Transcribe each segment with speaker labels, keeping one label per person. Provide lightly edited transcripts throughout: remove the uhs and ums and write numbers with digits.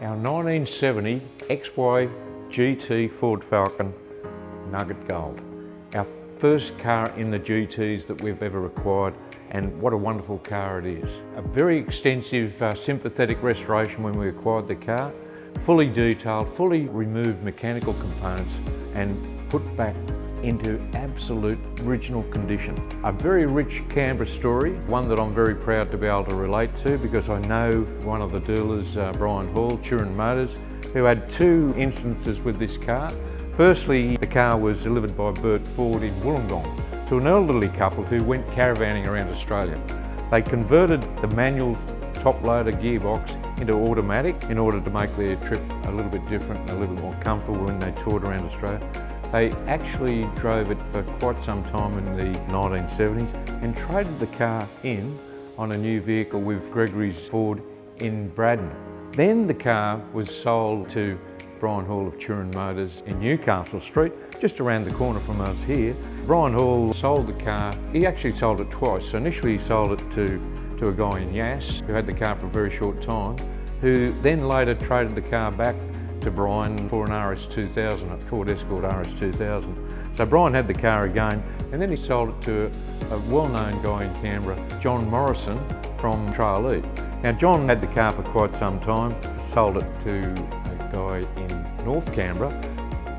Speaker 1: Our 1970 XY GT Ford Falcon Nugget Gold. Our first car in the GTs that we've ever acquired, and what a wonderful car it is. A very extensive sympathetic restoration when we acquired the car, fully detailed, fully removed mechanical components and put back into absolute original condition. A very rich Canberra story, one that I'm very proud to be able to relate to because I know one of the dealers, Brian Hall, Turin Motors, who had two instances with this car. Firstly, the car was delivered by Bert Ford in Wollongong to an elderly couple who went caravanning around Australia. They converted the manual top-loader gearbox into automatic in order to make their trip a little bit different and a little more comfortable when they toured around Australia. They actually drove it for quite some time in the 1970s and traded the car in on a new vehicle with Gregory's Ford in Braddon. Then the car was sold to Brian Hall of Turin Motors in Newcastle Street, just around the corner from us here. Brian Hall sold the car. He actually sold it twice. So initially he sold it to a guy in Yass who had the car for a very short time, who then later traded the car back to Brian for an RS2000, a Ford Escort RS2000. So Brian had the car again, and then he sold it to a well-known guy in Canberra, John Morrison from Tralee. Now John had the car for quite some time, sold it to a guy in North Canberra,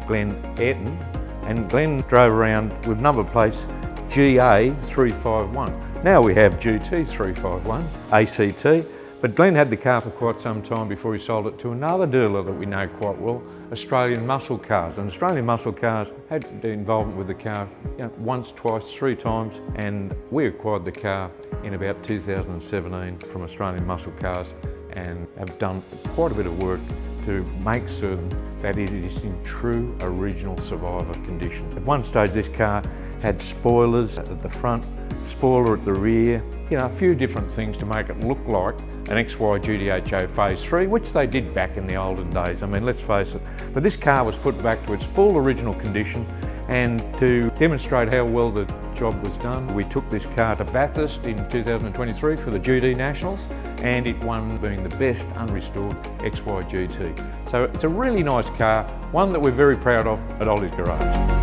Speaker 1: Glenn Ayrton, and Glenn drove around with number plates GA351. Now we have GT351, ACT, but Glenn had the car for quite some time before he sold it to another dealer that we know quite well, Australian Muscle Cars. And Australian Muscle Cars had involvement with the car once, twice, three times, and we acquired the car in about 2017 from Australian Muscle Cars and have done quite a bit of work to make certain that it is in true original survivor condition. At one stage this car had spoilers at the front, spoiler at the rear, a few different things to make it look like an XY GTHO Phase 3, which they did back in the olden days. I mean, let's face it. But this car was put back to its full original condition, and to demonstrate how well the job was done, we took this car to Bathurst in 2023 for the GT Nationals, and it won being the best unrestored XY GT. So it's a really nice car, one that we're very proud of at Ollies Garage.